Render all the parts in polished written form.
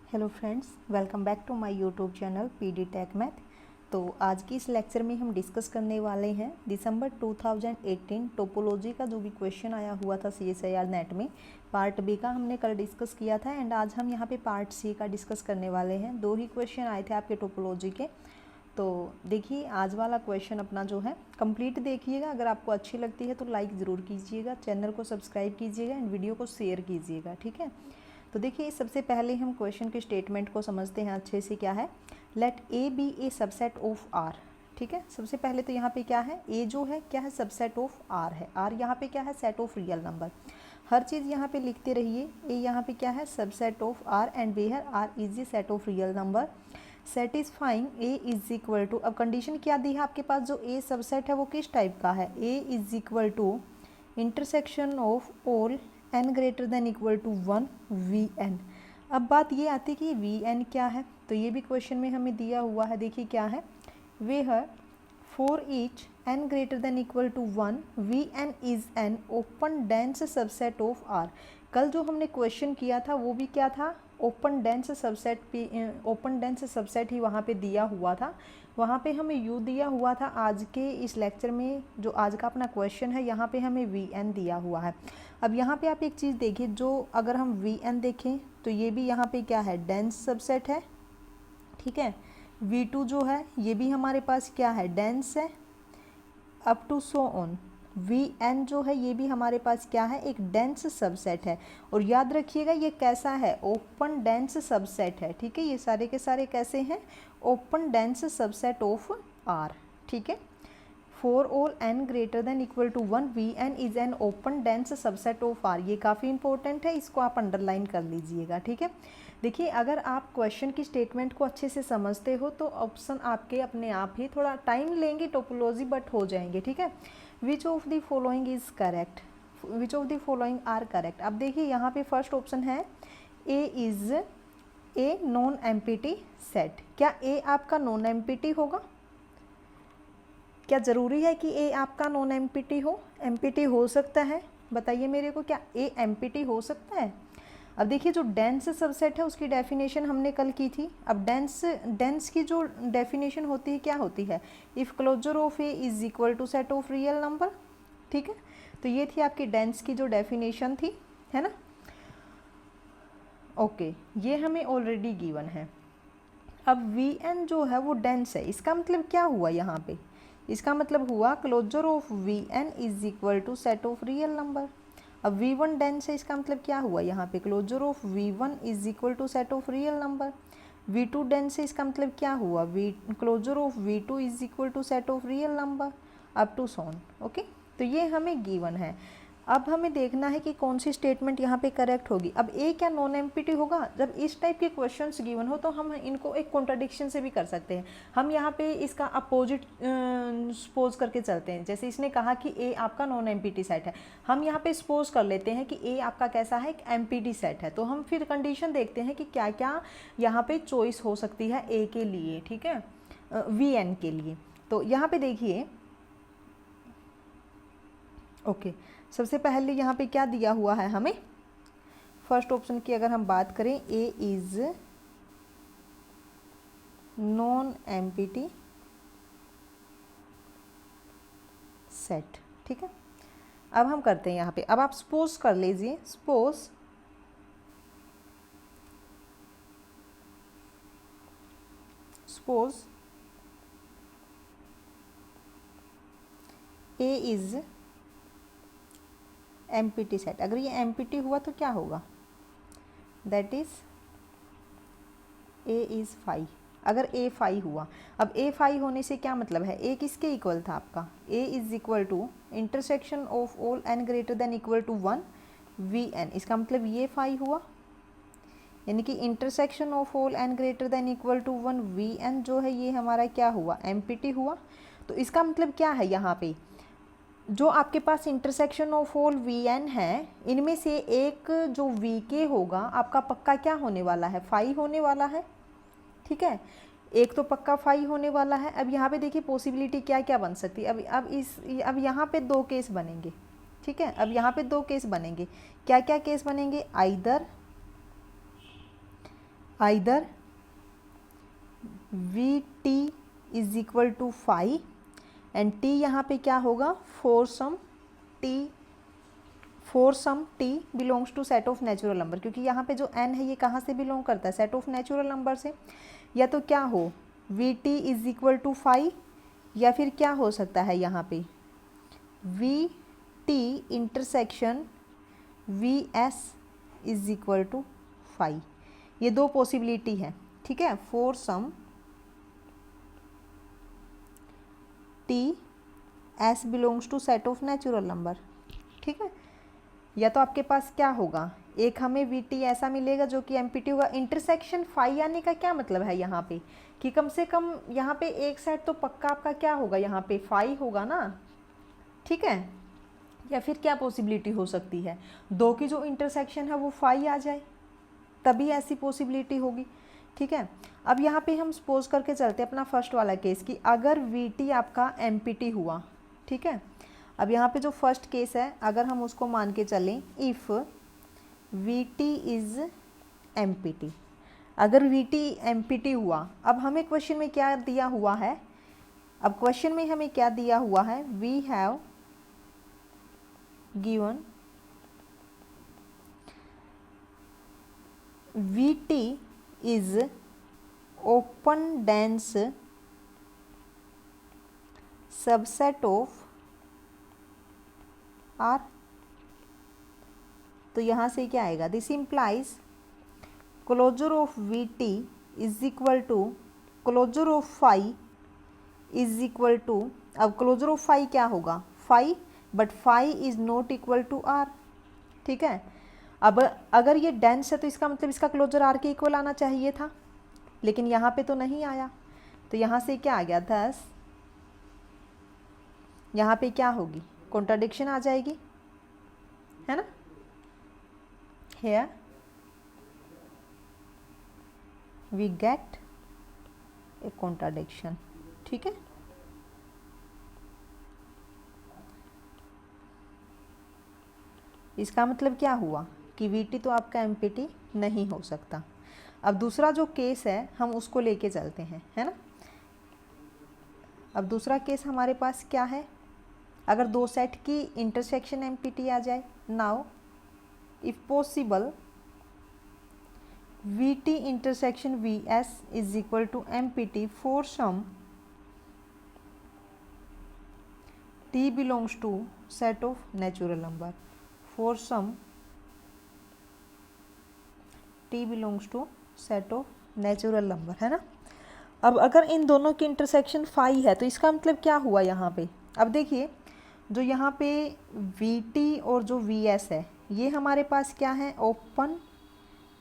Hello friends, welcome back to my YouTube channel PD tech math. तो आज की इस लेक्चर में हम डिस्कस करने वाले हैं दिसंबर 2018 टोपोलॉजी का जो भी क्वेश्चन आया हुआ था CSIR नेट में। पार्ट बी का हमने कल डिस्कस किया था एंड आज हम यहाँ पे पार्ट सी का डिस्कस करने वाले हैं। दो ही क्वेश्चन आए थे आपके टोपोलॉजी के। तो देखिए आज वाला क्वेश्चन अपना जो है कंप्लीट देखिएगा। अगर आपको अच्छी लगती है तो लाइक ज़रूर कीजिएगा, चैनल को सब्सक्राइब कीजिएगा एंड वीडियो को शेयर कीजिएगा, ठीक है। तो देखिए सबसे पहले हम क्वेश्चन के स्टेटमेंट को समझते हैं अच्छे से। क्या है, let A be a subset of R. ठीक है, सबसे पहले तो यहाँ पे क्या है, ए जो है क्या है, सबसेट ऑफ आर है। आर यहाँ पे क्या है, सेट ऑफ रियल नंबर। हर चीज़ यहाँ पे लिखते रहिए। ए यहाँ पे क्या है, subset of R and where R is a set of real number satisfying A is equal to. अब कंडीशन क्या दी है आपके पास, जो ए सबसेट है वो किस टाइप का है, A is equal to intersection of all n greater than equal to 1 Vn। अब बात ये आती है कि Vn क्या है, तो ये भी क्वेश्चन में हमें दिया हुआ है। देखिए क्या है, where for each n greater than equal to 1 Vn is an open dense subset of R। कल जो हमने क्वेश्चन किया था वो भी क्या था, ओपन डेंस सबसेट पे, ओपन डेंस सबसेट ही वहाँ पे दिया हुआ था। वहाँ पे हमें U दिया हुआ था। आज के इस लेक्चर में जो आज का अपना क्वेश्चन है यहाँ पे हमें Vn दिया हुआ है। अब यहाँ पे आप एक चीज़ देखिए, जो अगर हम Vn देखें तो ये भी यहाँ पे क्या है, डेंस सबसेट है, ठीक है। V2 जो है ये भी हमारे पास क्या है, डेंस है, up to so on. Vn जो है ये भी हमारे पास क्या है, एक डेंस सबसेट है। और याद रखिएगा ये कैसा है, ओपन डेंस सबसेट है, ठीक है। ये सारे के सारे कैसे हैं, open dense subset of R, ठीक है। For all n greater than equal to 1 Vn is an open dense subset of R। ये काफ़ी इंपॉर्टेंट है, इसको आप अंडरलाइन कर लीजिएगा, ठीक है। देखिए अगर आप क्वेश्चन की स्टेटमेंट को अच्छे से समझते हो तो ऑप्शन आपके अपने आप ही, थोड़ा टाइम लेंगे टोपोलॉजी बट हो जाएंगे, ठीक है। Which of the following is correct, which of the following are correct. अब देखिए यहाँ पे फर्स्ट ऑप्शन है A is a non empty set. क्या ए आपका नॉन एम्पिटी होगा, क्या ज़रूरी है कि ए आपका नॉन एम्पिटी हो, एम्पिटी हो सकता है, बताइए मेरे को, क्या ए एम्पिटी हो सकता है। अब देखिए जो डेंस सबसेट है उसकी डेफिनेशन हमने कल की थी। अब डेंस की जो डेफिनेशन होती है क्या होती है, if closure of A is equal to set of real number, ठीक है। तो ये थी आपकी डेंस की जो डेफिनेशन थी, है ना। ओके, ये हमें ऑलरेडी गिवन है। अब Vn जो है वो डेंस है, इसका मतलब क्या हुआ यहाँ पे, इसका मतलब हुआ closure of Vn is equal to set of real number. अब V1 डेंस है, इसका मतलब क्या हुआ यहाँ पे, closure of V1 is equal to set of real number. V2 dense है, इसका मतलब क्या हुआ, closure of V2 is equal to set of real number up to so on. Okay, तो ये हमें गिवन है। अब हमें देखना है कि कौन सी स्टेटमेंट यहाँ पे करेक्ट होगी। अब ए क्या नॉन एम्पिटी होगा, जब इस टाइप के क्वेश्चंस गिवन हो तो हम इनको एक कॉन्ट्राडिक्शन से भी कर सकते हैं। हम यहाँ पे इसका अपोजिट सपोज करके चलते हैं। जैसे इसने कहा कि ए आपका नॉन एम्पिटी सेट है, हम यहाँ पे सपोज कर लेते हैं कि ए आपका कैसा है, एक एम्पिटी सेट है। तो हम फिर कंडीशन देखते हैं कि क्या क्या यहाँ पे चॉइस हो सकती है ए के लिए, ठीक है, Vn के लिए। तो यहाँ पे देखिए, ओके, सबसे पहले यहाँ पे क्या दिया हुआ है हमें, फर्स्ट ऑप्शन की अगर हम बात करें, ए इज नॉन एम्पिटी सेट, ठीक है। अब हम करते हैं यहाँ पे, अब आप सपोज कर लीजिए, suppose A is empty set. अगर ये एम्पिटी हुआ तो क्या होगा, दैट इज ए इज़ 5। अगर ए 5 हुआ, अब ए 5 होने से क्या मतलब है, ए किसके इक्वल था आपका, A is equal to intersection of all n greater than equal to 1 Vn। इसका मतलब ये 5 हुआ, यानी कि intersection of all n greater than equal to 1 Vn जो है ये हमारा क्या हुआ, एम्पिटी हुआ। तो इसका मतलब क्या है, यहाँ पे जो आपके पास इंटरसेक्शन ऑफ ऑल Vn है, इनमें से एक जो Vk होगा आपका पक्का क्या होने वाला है, 5 होने वाला है, ठीक है। एक तो पक्का 5 होने वाला है। अब यहाँ पे देखिए पॉसिबिलिटी क्या क्या बन सकती है। अब यहाँ पे दो केस बनेंगे, ठीक है। अब यहाँ पे दो केस बनेंगे, क्या क्या केस बनेंगे, either either V T is equal to 5 and T यहाँ पे क्या होगा, for some T belongs to set of natural number, क्योंकि यहाँ पे जो n है ये कहाँ से बिलोंग करता है, सेट ऑफ नेचुरल नंबर से। या तो क्या हो V T is equal to 5, या फिर क्या हो सकता है यहाँ पे V T intersection V S is equal to 5। ये दो पॉसिबिलिटी है, ठीक है। For some T S belongs to set of natural number, ठीक है। या तो आपके पास क्या होगा, एक हमें वी टी ऐसा मिलेगा जो कि एम पी टी होगा। इंटरसेक्शन 5 आने का क्या मतलब है यहाँ पे कि कम से कम यहाँ पे एक सेट तो पक्का आपका क्या होगा, यहाँ पे 5 होगा ना, ठीक है। या फिर क्या पॉसिबिलिटी हो सकती है, दो की जो इंटरसेक्शन है वो 5 आ जाए, तभी ऐसी पॉसिबिलिटी होगी, ठीक है। अब यहाँ पे हम सपोज करके चलते हैं अपना फर्स्ट वाला केस कि अगर वी टी आपका एम पी टी हुआ, ठीक है। अब यहाँ पे जो फर्स्ट केस है अगर हम उसको मान के चलें, if V T is empty, अगर V T empty हुआ, अब हमें क्वेश्चन में क्या दिया हुआ है, अब क्वेश्चन में हमें क्या दिया हुआ है, we have given V T is open dense subset of R. तो यहाँ से क्या आएगा, this implies closure of V T is equal to closure of phi is equal to, अब क्लोजर ऑफ फाई क्या होगा, phi, but phi is not equal to R, ठीक है। अब अगर ये डेंस है तो इसका मतलब इसका क्लोजर आर के इक्वल आना चाहिए था, लेकिन यहाँ पे तो नहीं आया। तो यहाँ से क्या आ गया, थस यहाँ पे क्या होगी, कॉन्ट्राडिक्शन आ जाएगी, है ना। Here we get a contradiction, ठीक है। इसका मतलब क्या हुआ कि वी टी तो आपका एम पी टी नहीं हो सकता। अब दूसरा जो केस है हम उसको लेके चलते हैं, है ना। अब दूसरा केस हमारे पास क्या है, अगर दो सेट की इंटरसेक्शन एम पी टी आ जाए। Now if possible V T intersection V S is equal to empty for some T belongs to set of natural number, for some T belongs to set of natural number, है ना। अब अगर इन दोनों की intersection 5 है तो इसका मतलब क्या हुआ यहाँ पे, अब देखिए जो यहाँ पे वी टी और जो वी एस है ये हमारे पास क्या है, open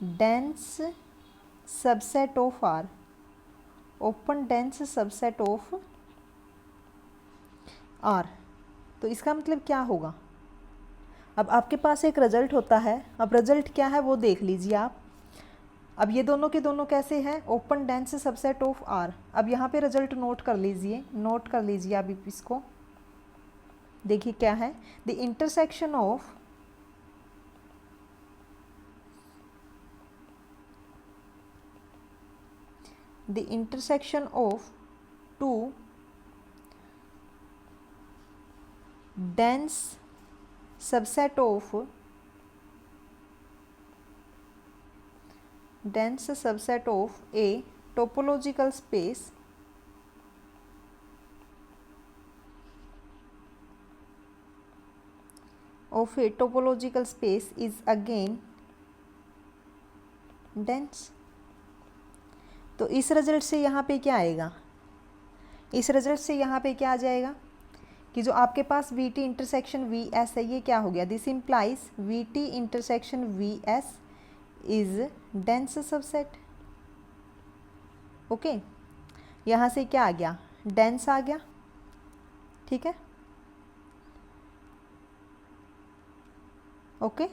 dense subset of R, open dense subset of R. तो इसका मतलब क्या होगा, अब आपके पास एक रिजल्ट होता है, अब रिजल्ट क्या है वो देख लीजिए आप। अब ये दोनों के दोनों कैसे हैं, open dense subset of R. अब यहाँ पे रिजल्ट नोट कर लीजिए, नोट कर लीजिए आप इसको, देखिए क्या है, the intersection of two dense subset of a topological space is again dense। तो इस रिजल्ट से यहाँ पे क्या आएगा, इस रिजल्ट से यहाँ पे क्या आ जाएगा कि जो आपके पास V T intersection V S है ये क्या हो गया, this implies V T intersection V S is dense subset, okay. यहाँ से क्या आ गया, डेंस आ गया, ठीक है, ओके।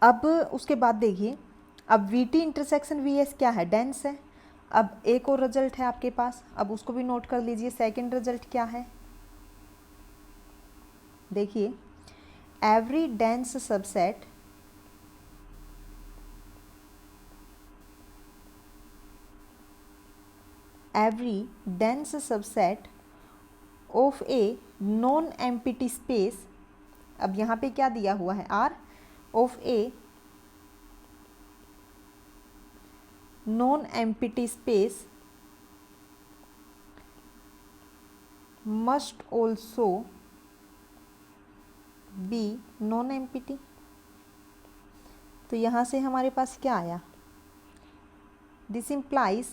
अब उसके बाद देखिए, अब we T intersection V S क्या है, डेंस है। अब एक और रिजल्ट है आपके पास, अब उसको भी नोट कर लीजिए। सेकंड रिजल्ट क्या है, देखिए every dense subset of a non-empty space, अब यहाँ पे क्या दिया हुआ है, R of a non-empty space must also be non-empty। तो यहाँ से हमारे पास क्या आया, this implies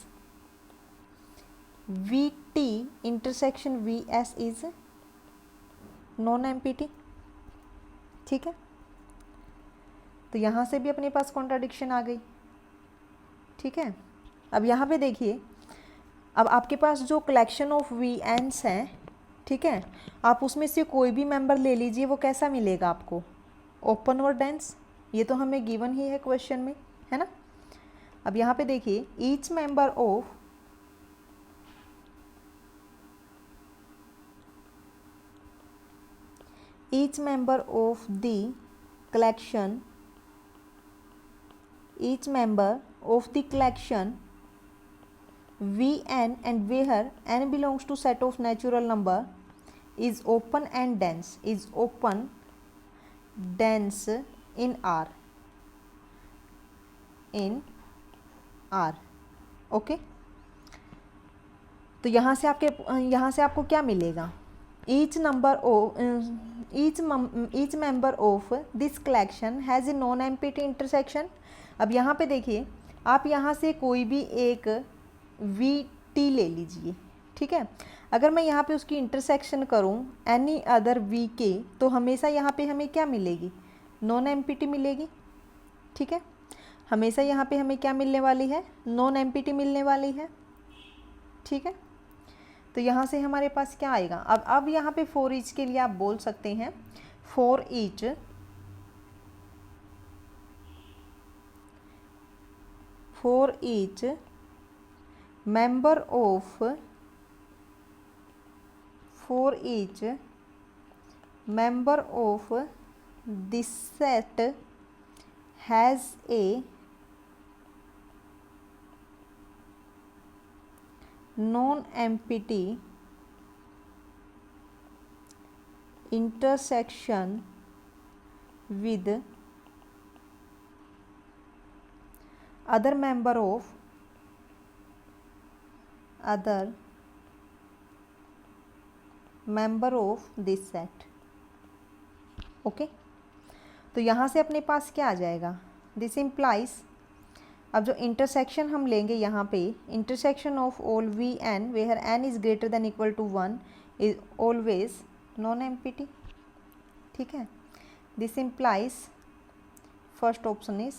VT intersection VS is non-empty। ठीक है, तो यहाँ से भी अपने पास कॉन्ट्राडिक्शन आ गई। ठीक है, अब यहाँ पे देखिए, अब आपके पास जो कलेक्शन ऑफ VNs हैं, ठीक है, आप उसमें से कोई भी मेंबर ले लीजिए, वो कैसा मिलेगा आपको, ओपन और डेंस। ये तो हमें गिवन ही है क्वेश्चन में, है ना। अब यहाँ पे देखिए, each member of the collection Vn and where n belongs to set of natural number is open and dense, in R, okay. तो यहाँ से आपको क्या मिलेगा, each member of this collection has a non empty intersection. अब यहाँ पे देखिए, आप यहाँ से कोई भी एक VT ले लीजिए, ठीक है। अगर मैं यहाँ पे उसकी इंटरसेक्शन करूँ एनी अदर VK, तो हमेशा यहाँ पे हमें क्या मिलेगी, नॉन एम्प्टी मिलेगी। ठीक है, हमेशा यहाँ पे हमें क्या मिलने वाली है, नॉन एम्प्टी मिलने वाली है। ठीक है, तो यहाँ से हमारे पास क्या आएगा, अब यहाँ पे फॉर ईच के लिए आप बोल सकते हैं, for each member of this set has a non-empty intersection with other member of this set। Okay, तो यहाँ से अपने पास क्या आ जाएगा, दिस इम्प्लाइज, अब जो इंटरसेक्शन हम लेंगे यहाँ पे, intersection of all Vn where n is greater than equal to 1 is always non empty. ठीक है, this implies first option is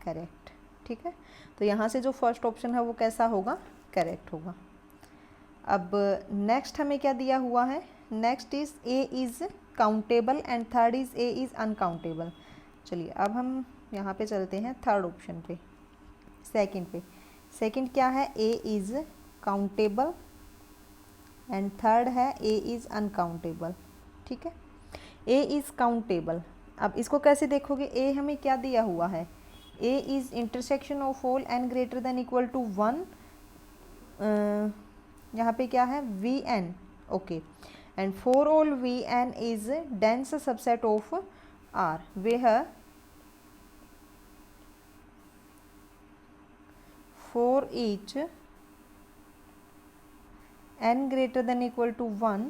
correct. ठीक है, तो यहाँ से जो फर्स्ट ऑप्शन है वो कैसा होगा, करेक्ट होगा। अब नेक्स्ट हमें क्या दिया हुआ है, next is A is countable and third is A is uncountable. चलिए अब हम यहाँ पे चलते हैं थर्ड ऑप्शन पे, सेकंड क्या है, A is countable and third है A इज़ अनकाउंटेबल। ठीक है, A इज़ काउंटेबल, अब इसको कैसे देखोगे, A हमें क्या दिया हुआ है, A is intersection of all n greater than equal to 1, यहाँ पे क्या है, Vn, okay, and for all Vn is dense subset of R where for each n greater than equal to 1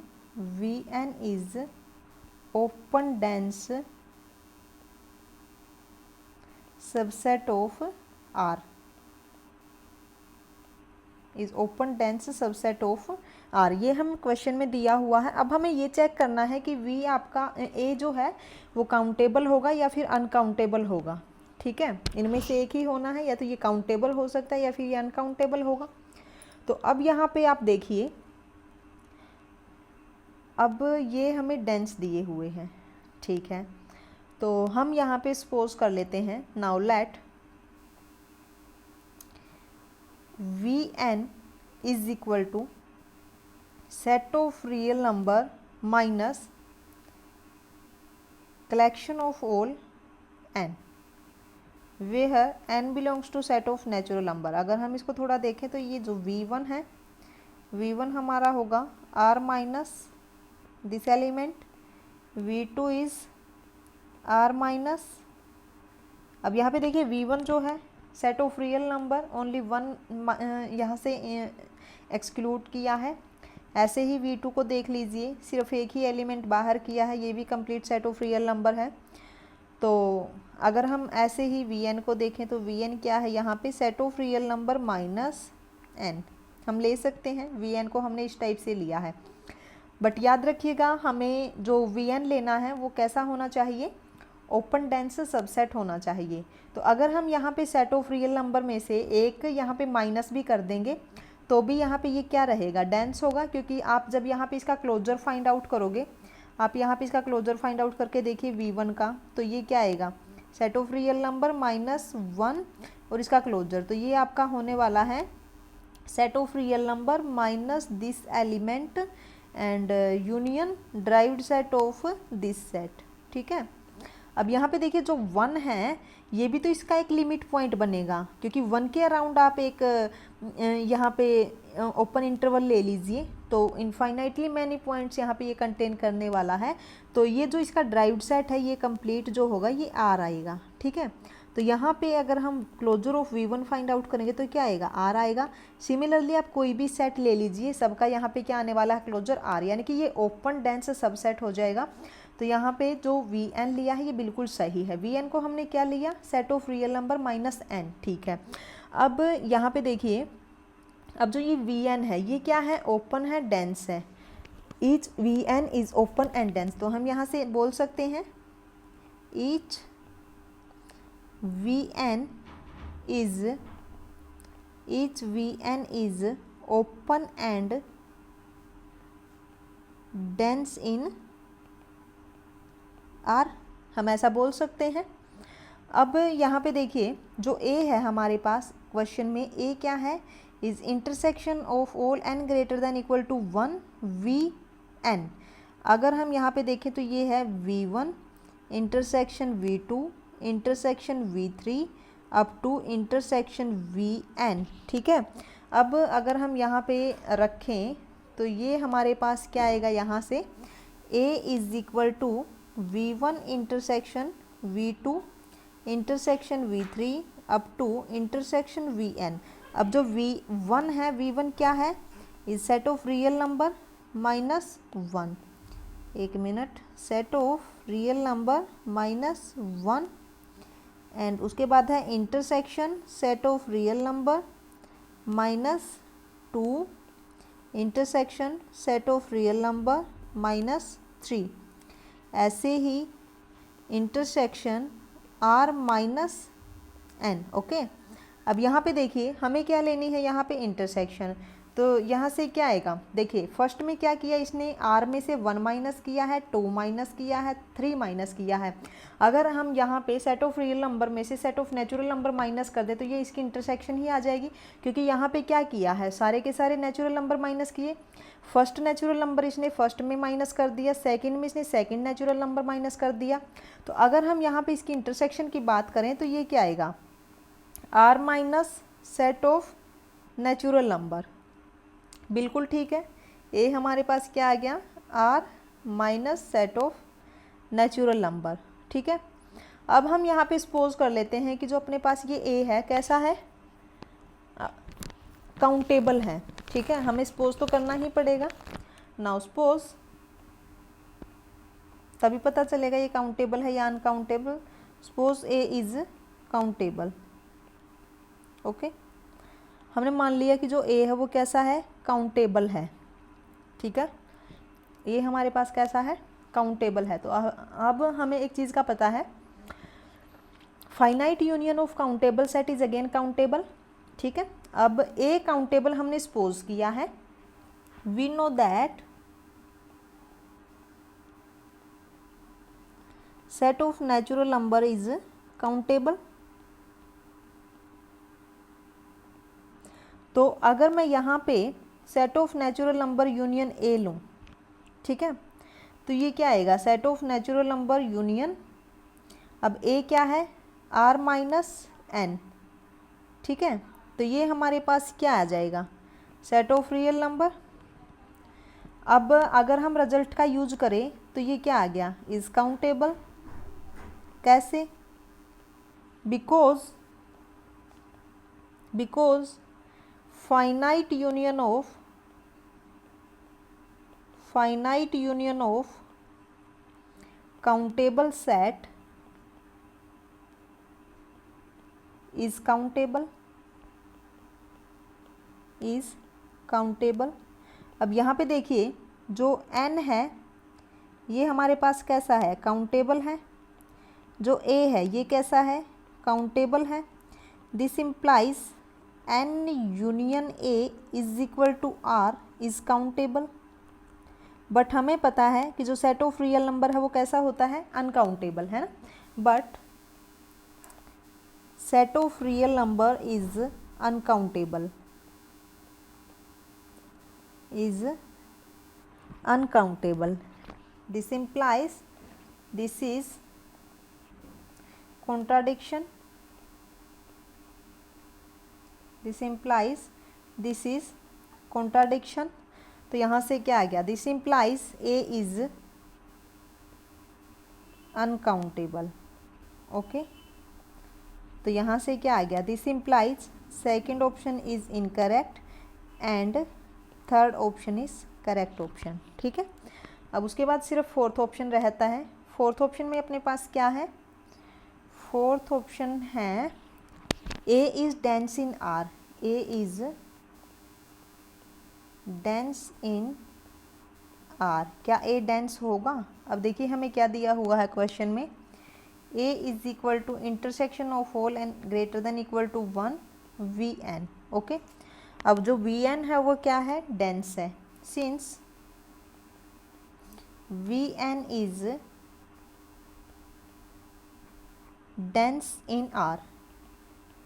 Vn is open dense subset of R, is open dense subset of R। ये हम question में दिया हुआ है। अब हमें ये check करना है कि V आपका A जो है वो काउंटेबल होगा या फिर अनकाउंटेबल होगा। ठीक है, इनमें से एक ही होना है, या तो ये काउंटेबल हो सकता है या फिर ये अनकाउंटेबल होगा। तो अब यहाँ पे आप देखिए, अब ये हमें डेंस दिए हुए हैं। ठीक है, तो हम यहाँ पे सपोज कर लेते हैं, now let Vn is equal to set of real number minus collection of all n where n belongs to set of natural number। अगर हम इसको थोड़ा देखें तो ये जो v1 है, v1 हमारा होगा r minus this element, v2 is r minus, अब यहाँ पे देखिए v1 जो है set of real number, only one यहाँ से एक्सक्लूड किया है। ऐसे ही v2 को देख लीजिए, सिर्फ एक ही एलिमेंट बाहर किया है, ये भी complete set of real number है। तो अगर हम ऐसे ही vn को देखें तो vn क्या है यहाँ पे, set of real number minus n हम ले सकते हैं। vn को हमने इस टाइप से लिया है, बट याद रखिएगा हमें जो vn लेना है वो कैसा होना चाहिए, ओपन डेंस सबसेट होना चाहिए। तो अगर हम यहाँ पे सेट ऑफ रियल नंबर में से एक यहाँ पे माइनस भी कर देंगे तो भी यहाँ पे ये क्या रहेगा, डेंस होगा, क्योंकि आप जब यहाँ पे इसका क्लोजर फाइंड आउट करोगे, आप यहाँ पे इसका क्लोजर फाइंड आउट करके देखिए v1 का, तो ये क्या आएगा, set of real number minus 1 और इसका क्लोजर, तो ये आपका होने वाला है set of real number minus this element and union derived set of this set. ठीक है, अब यहाँ पे देखिए जो 1 है ये भी तो इसका एक लिमिट पॉइंट बनेगा, क्योंकि 1 के अराउंड आप एक यहाँ पे ओपन इंटरवल ले लीजिए, तो इनफाइनाइटली मैनी पॉइंट्स यहाँ पे ये कंटेन करने वाला है। तो ये जो इसका ड्राइव्ड सेट है ये कंप्लीट जो होगा ये R आएगा। ठीक है, तो यहाँ पे अगर हम closure of v1 find out करेंगे तो क्या आएगा, R आएगा। सिमिलरली आप कोई भी सेट ले लीजिए, सबका यहाँ पे क्या आने वाला है, क्लोजर R, यानी कि ये ओपन डेंस सबसेट हो जाएगा। तो यहाँ पे जो vn लिया है ये बिल्कुल सही है। vn को हमने क्या लिया, set of real number minus n। ठीक है, अब यहाँ पे देखिए, अब जो ये vn है ये क्या है, ओपन है, डेंस है। Each vn is open and dense, तो हम यहाँ से बोल सकते हैं each vn is open and dense in R, हम ऐसा बोल सकते हैं। अब यहाँ पे देखिए जो A है हमारे पास क्वेश्चन में, A क्या है, is intersection of all n greater than equal to 1 vn। अगर हम यहाँ पे देखें तो ये है v1 intersection v2 intersection v3 up to intersection vn। ठीक है, अब अगर हम यहाँ पे रखें तो ये हमारे पास क्या आएगा, यहाँ से A is equal to v1 intersection v2 intersection v3 up to intersection vn। अब जो v1 है, v1 क्या है, is set of real number minus 1, एक minute, set of real number minus 1, and उसके बाद है intersection set of real number minus 2 intersection set of real number minus 3। ऐसे ही intersection R minus n। Okay, अब यहाँ पे देखिए हमें क्या लेनी है, यहाँ पे इंटरसेक्शन, तो यहाँ से क्या आएगा, देखिए फर्स्ट में क्या किया इसने, R में से 1 माइनस किया है, 2 माइनस किया है, 3 माइनस किया है। अगर हम यहाँ पे सेट ऑफ रियल नंबर में से set of natural number minus कर दे तो ये इसकी इंटरसेक्शन ही आ जाएगी, क्योंकि यहाँ पे क्या किया है, सारे के सारे नेचुरल नंबर माइनस किए। फर्स्ट नेचुरल नंबर इसने फर्स्ट में माइनस कर दिया, सेकंड में इसने सेकंड नेचुरल नंबर माइनस कर दिया। तो अगर हम यहाँ पे इसकी इंटरसेक्शन की बात करें तो ये क्या आएगा, R minus set of natural number, बिल्कुल ठीक है। ए हमारे पास क्या आ गया, R minus set of natural number. ठीक है, अब हम यहाँ पे सपोज कर लेते हैं कि जो अपने पास ये A है कैसा है, काउंटेबल है। ठीक है, हमें सपोज तो करना ही पड़ेगा। नाउ सपोज, तभी पता चलेगा ये काउंटेबल है या uncountable. Suppose A is countable. Okay, हमने मान लिया कि जो A है वो कैसा है, काउंटेबल है। ठीक है, ये हमारे पास कैसा है, काउंटेबल है। तो अब हमें एक चीज़ का पता है, finite union of countable set is again countable. ठीक है, अब A काउंटेबल हमने सपोज किया है, we know that set of natural number is countable. तो अगर मैं यहाँ पे set of natural number union A लूँ, ठीक है, तो ये क्या आएगा, set of natural number union अब a क्या है, r माइनस n, ठीक है। तो ये हमारे पास क्या आ जाएगा, सेट ऑफ रियल नंबर। अब अगर हम रिजल्ट का यूज करें तो ये क्या आ गया, इज काउंटेबल। कैसे, because finite union of countable set is countable. अब यहाँ पे देखिए जो n है ये हमारे पास कैसा है, काउंटेबल है। जो a है ये कैसा है, काउंटेबल है। This implies n union a is equal to r is countable. But हमें पता है कि जो सेट ऑफ रियल नंबर है वो कैसा होता है, अनकाउंटेबल, है ना। But set of real number is uncountable, This implies this is contradiction. तो यहाँ से क्या आ गया, this implies a is uncountable. Okay, तो यहाँ से क्या आ गया, this implies second option is incorrect and third option is correct option, ठीक है। अब उसके बाद सिर्फ फोर्थ ऑप्शन रहता है। फोर्थ ऑप्शन में अपने पास क्या है, फोर्थ ऑप्शन है a is dense in r, a is dense in r। क्या a डेंस होगा, अब देखिए हमें क्या दिया हुआ है क्वेश्चन में, a is equal to intersection of whole and greater than equal to 1 vn। Okay, अब जो vn है वो क्या है, डेंस है। Since vn is dense in r,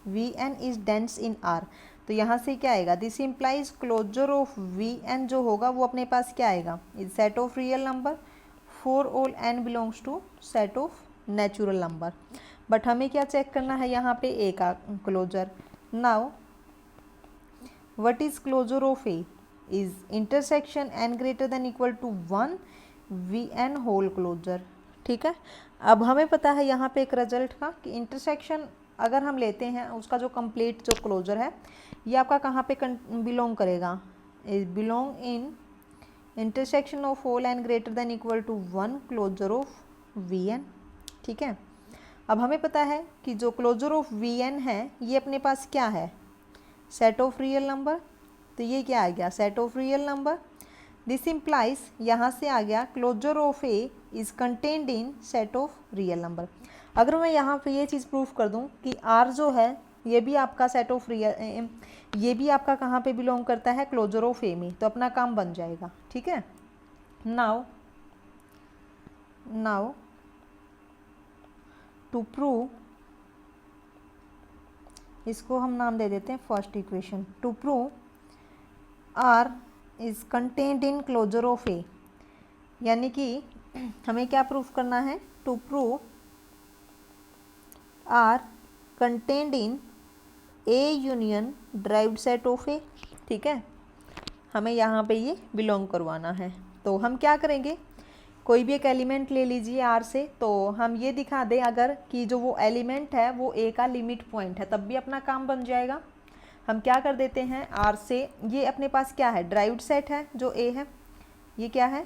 vn is dense in r, तो यहाँ से क्या आएगा, this implies closure of vn जो होगा वो अपने पास क्या आएगा, is set of real number for all n belongs to set of natural number. But हमें क्या चेक करना है यहाँ पे a का closure. Now what is closure of a, is intersection n greater than equal to 1 vn whole closure, ठीक है। अब हमें पता है यहाँ पे एक रिजल्ट का कि इंटरसेक्शन अगर हम लेते हैं उसका जो कंप्लीट जो क्लोजर है ये आपका कहाँ पे बिलोंग करेगा, is belong in intersection of whole and greater than equal to 1 closure of vn, ठीक है। अब हमें पता है कि जो क्लोजर ऑफ vn है ये अपने पास क्या है, सेट ऑफ रियल नंबर। तो ये क्या आ गया, set of real number. This implies यहाँ से आ गया closure of A is contained in set of real number. अगर मैं यहाँ पे ये चीज़ प्रूफ कर दूँ कि आर जो है ये भी आपका सेट ऑफ रियल, ये भी आपका कहाँ पे बिलोंग करता है, क्लोजर ऑफ ए में, तो अपना काम बन जाएगा, ठीक है। नाउ टू प्रूव, इसको हम नाम दे देते हैं first equation. To prove R is contained in closure of A, यानी कि हमें क्या प्रूफ करना है, to prove R contained in A union derived set of A, ठीक है। हमें यहाँ पे ये बिलोंग करवाना है। तो हम क्या करेंगे, कोई भी एक एलिमेंट ले लीजिए आर से, तो हम ये दिखा दें अगर कि जो वो एलिमेंट है वो ए का लिमिट पॉइंट है, तब भी अपना काम बन जाएगा। हम क्या कर देते हैं, आर से ये अपने पास क्या है, ड्राइव्ड सेट है जो ए है, ये क्या है,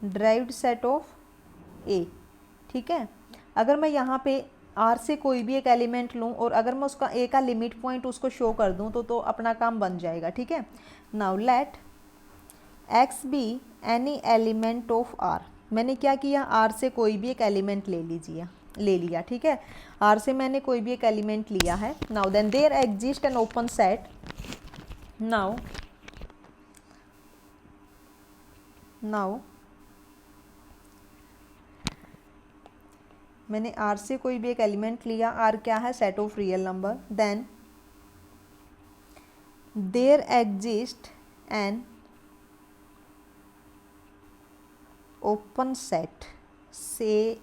ड्राइव्ड सेट ऑफ ए, ठीक है। अगर मैं यहाँ पे आर से कोई भी एक एलिमेंट लूँ और अगर मैं उसका ए का लिमिट पॉइंट उसको शो कर दूँ तो अपना काम बन जाएगा, ठीक है। Now let X be any element of R. मैंने क्या किया, आर से कोई भी एक एलिमेंट ले लिया, ठीक है। आर से मैंने कोई भी एक एलिमेंट लिया है। Now then there exist an open set. Now मैंने आर से कोई भी एक एलिमेंट लिया, आर क्या है, set of real number. Then there exist an open set, say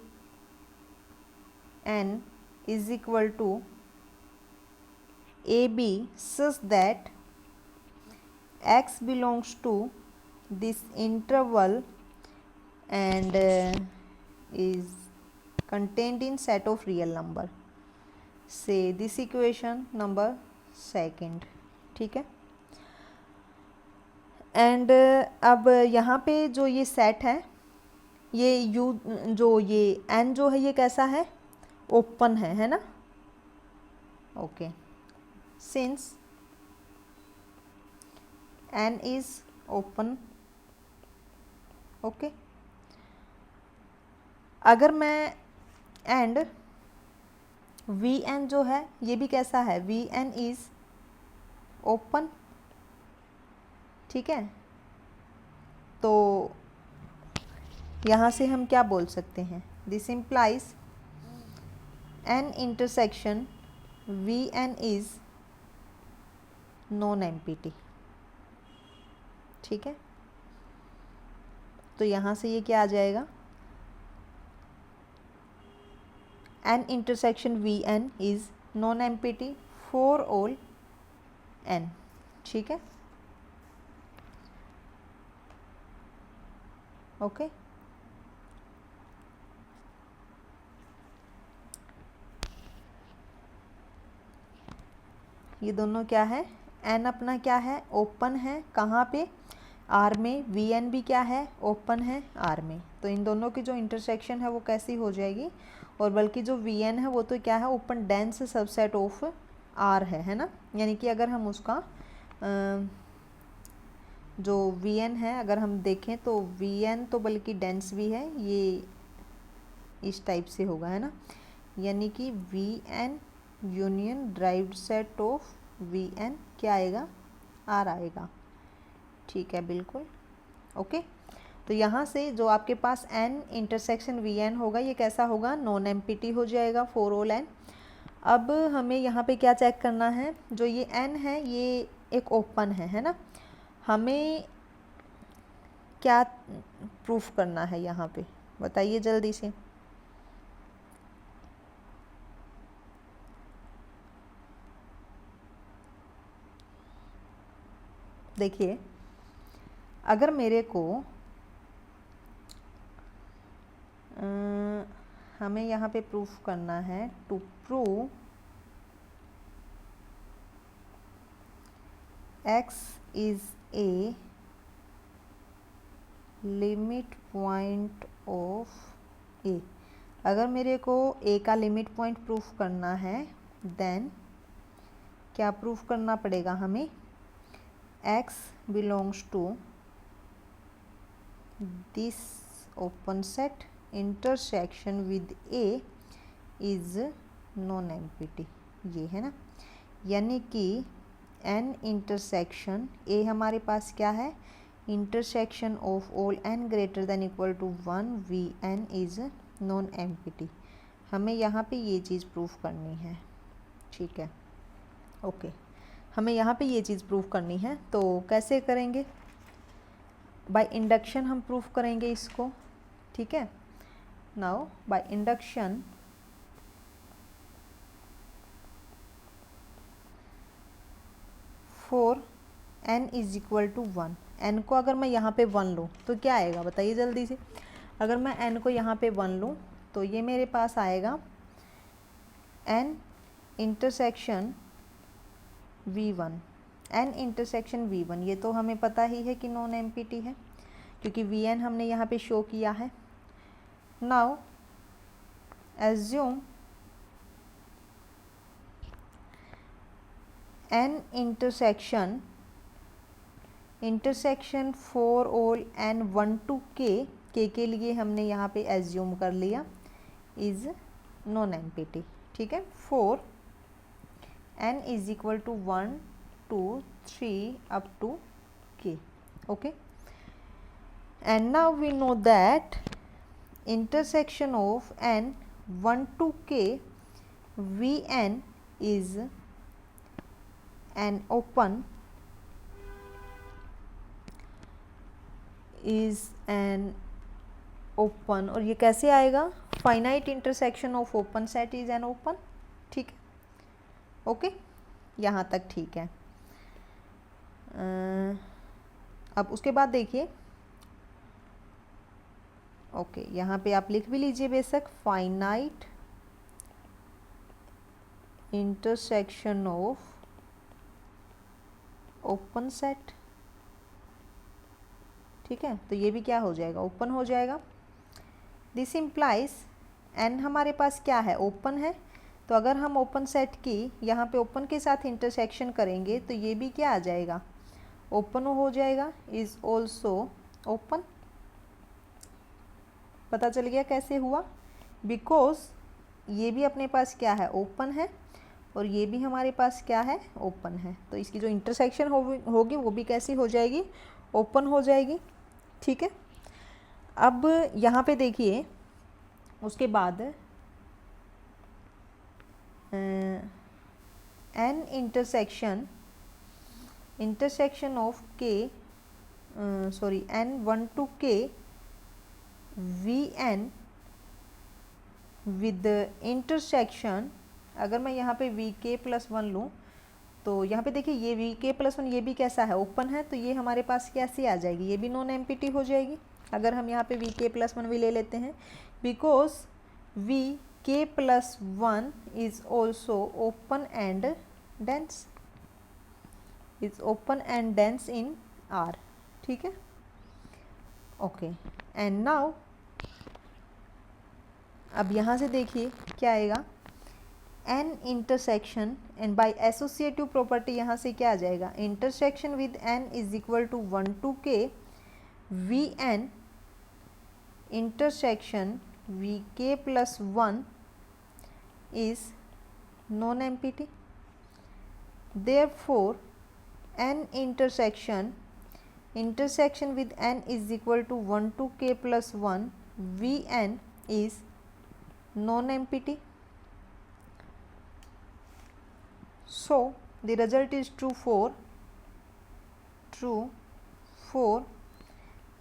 n is equal to AB such that x belongs to this interval and is contained in set of real number, say this equation number second, ठीक है। And अब यहाँ पे जो ये set है, ये you जो ये एन जो है ये कैसा है, ओपन है ना, okay. Since N is open, okay. अगर मैं एंड वी एन जो है ये भी कैसा है, वी एन इज ओपन, ठीक है। तो यहाँ से हम क्या बोल सकते हैं, this implies N intersection V N is non empty, ठीक है। तो यहाँ से ये क्या आ जाएगा, N intersection V N is non empty for all N, ठीक है, ओके। ये दोनों क्या है, एन अपना क्या है, ओपन है, कहाँ पे, आर में, वी एन भी क्या है, ओपन है आर में। तो इन दोनों की जो इंटरसेक्शन है वो कैसी हो जाएगी, और बल्कि जो वी एन है वो तो क्या है, open dense subset of R है ना। यानी कि अगर हम उसका जो वी एन है अगर हम देखें तो वी एन तो बल्कि डेंस भी है, ये इस टाइप से होगा, है ना। यानी कि V N union derived set of V N क्या आएगा, आर आएगा, ठीक है, बिल्कुल, ओके। तो यहाँ से जो आपके पास एन इंटरसेक्शन वी एन होगा ये कैसा होगा, नॉन एम्पिटी हो जाएगा फॉर ऑल एन। अब हमें यहाँ पे क्या चेक करना है, जो ये एन है ये एक ओपन है ना। हमें क्या प्रूफ करना है यहाँ पे, बताइए जल्दी से। देखिए अगर मेरे को हमें यहाँ पे प्रूफ करना है, to prove x is a limit point of A. अगर मेरे को a का लिमिट पॉइंट प्रूफ करना है देन क्या प्रूफ करना पड़ेगा हमें, x belongs to this open set intersection with a is non empty, ये है ना। यानी कि n इंटरसेक्शन a हमारे पास क्या है, intersection of all n greater than equal to 1 V N is non empty. हमें यहाँ पे ये चीज़ प्रूफ करनी है, ठीक है, ओके। हमें यहाँ पे ये चीज़ प्रूफ करनी है, तो कैसे करेंगे, बाय इंडक्शन हम प्रूफ करेंगे इसको, ठीक है। Now by induction for n is equal to 1, n को अगर मैं यहाँ पे 1 लूँ तो क्या आएगा बताइए जल्दी से। अगर मैं n को यहाँ पे 1 लूँ तो ये मेरे पास आएगा n intersection v1, n intersection v1, ये तो हमें पता ही है कि नॉन एम्पिटी है क्योंकि vn हमने यहाँ पे शो किया है। Now assume n intersection for all n 1 to k के लिए हमने यहाँ पे एज्यूम कर लिया इज नॉन एम्पिटी, ठीक है। For n is equal to 1 2 3 up to k, okay. And now we know that intersection of n 1 to k vn is an open is an open, और ये कैसे आएगा, finite intersection of open set is an open. ठीक है, okay, यहाँ तक ठीक है। अब उसके बाद देखिए, ओके, यहाँ पे आप लिख भी लीजिए बेशक, finite intersection of open set. ठीक है, तो ये भी क्या हो जाएगा, ओपन हो जाएगा। दिस इम्प्लाइज एन हमारे पास क्या है, ओपन है, तो अगर हम ओपन सेट की यहाँ पे ओपन के साथ इंटरसेक्शन करेंगे तो ये भी क्या आ जाएगा, ओपन हो जाएगा, इज ऑल्सो ओपन। पता चल गया कैसे हुआ, बिकॉज ये भी अपने पास क्या है, ओपन है, और ये भी हमारे पास क्या है, ओपन है, तो इसकी जो इंटरसेक्शन होगी वो भी कैसी हो जाएगी, ओपन हो जाएगी। ठीक है, अब यहाँ पे देखिए उसके बाद एन इंटरसेक्शन ऑफ के sorry n1 to k vn with intersection, अगर मैं यहाँ पे vk+1 लूँ तो यहाँ पे देखिए ये vk+1 ये भी कैसा है, ओपन है, तो ये हमारे पास कैसी आ जाएगी, ये भी नॉन एम्प्टी हो जाएगी। अगर हम यहाँ पे vk+1 भी ले लेते हैं, because vk+1 is also open and dense, is open and dense in R। ठीक है, ओके, एंड नाउ अब यहाँ से देखिए क्या आएगा, N intersection, and by associative property यहाँ से क्या आ जाएगा, intersection with N is equal to 1 to k V N intersection vk+1 is non-empty. Therefore n intersection with n is equal to 1 to k plus 1 vn is non-empty. So the result is true for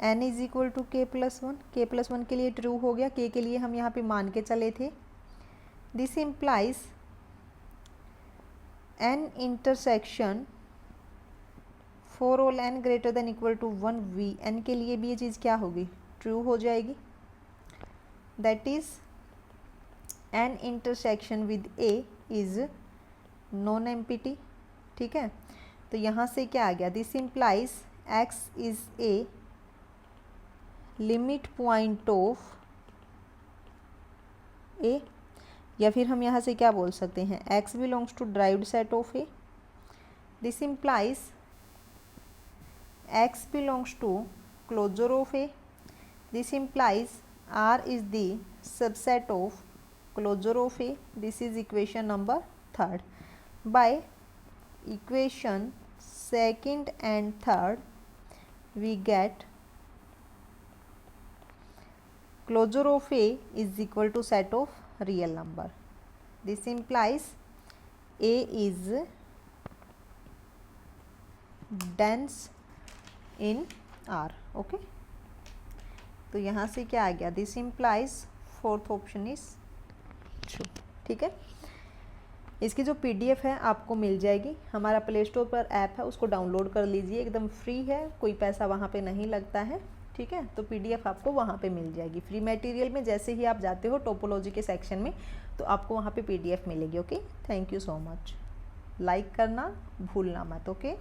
n is equal to k+1, k+1 के लिए true हो गया, k के लिए हम यहाँ पे मान के चले थे। This implies n intersection for all n greater than equal to 1 V n के लिए भी ये चीज़ क्या होगी, ट्रू हो जाएगी। That is n intersection with a is non empty. ठीक है, तो यहाँ से क्या आ गया, this implies x is a limit point of A, या फिर हम यहाँ से क्या बोल सकते हैं, x belongs to derived set of A. This implies x belongs to closure of A. This implies R is the subset of closure of A. This is equation number 3rd। By equation 2nd and 3rd we get closure of A is equal to set of real number. This implies A is dense in R. Okay, तो यहाँ से क्या आ गया, this implies 4th option is true. ठीक है, इसकी जो PDF है आपको मिल जाएगी, हमारा प्ले स्टोर पर ऐप है, उसको डाउनलोड कर लीजिए, एकदम फ्री है, कोई पैसा वहाँ पे नहीं लगता है। ठीक है, तो PDF आपको वहाँ पे मिल जाएगी फ्री मटेरियल में। जैसे ही आप जाते हो टोपोलॉजी के सेक्शन में तो आपको वहाँ पे PDF मिलेगी। Okay, thank you so much, like करना भूलना मत। ओके।